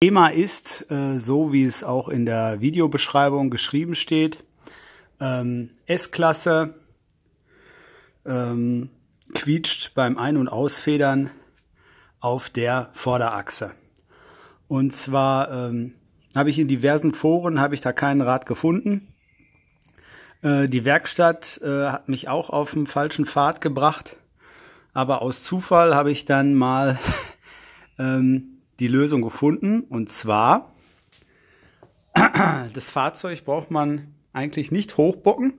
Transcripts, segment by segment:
Thema ist, so wie es auch in der Videobeschreibung geschrieben steht, S-Klasse quietscht beim Ein- und Ausfedern auf der Vorderachse. Und zwar habe ich in diversen Foren da keinen Rat gefunden. Die Werkstatt hat mich auch auf den falschen Pfad gebracht, aber aus Zufall habe ich dann mal die Lösung gefunden. Und zwar, das Fahrzeug braucht man eigentlich nicht hochbocken,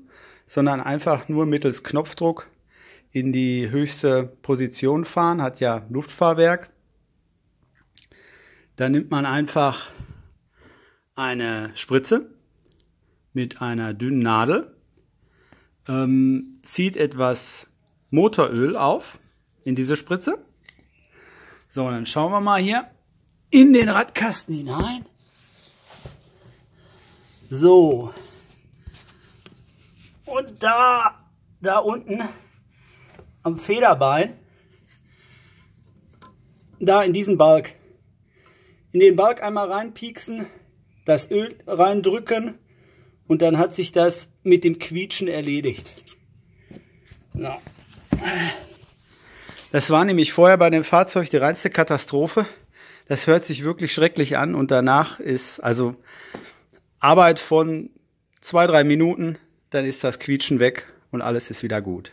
sondern einfach nur mittels Knopfdruck in die höchste Position fahren, hat ja Luftfahrwerk. Dann nimmt man einfach eine Spritze mit einer dünnen Nadel, zieht etwas Motoröl auf in diese Spritze. So, dann schauen wir mal hier in den Radkasten hinein. So. Und da unten am Federbein, da in diesen Balg. In den Balg einmal reinpieksen, das Öl reindrücken und dann hat sich das mit dem Quietschen erledigt. So. Das war nämlich vorher bei dem Fahrzeug die reinste Katastrophe. Das hört sich wirklich schrecklich an und danach ist also Arbeit von 2-3 Minuten, dann ist das Quietschen weg und alles ist wieder gut.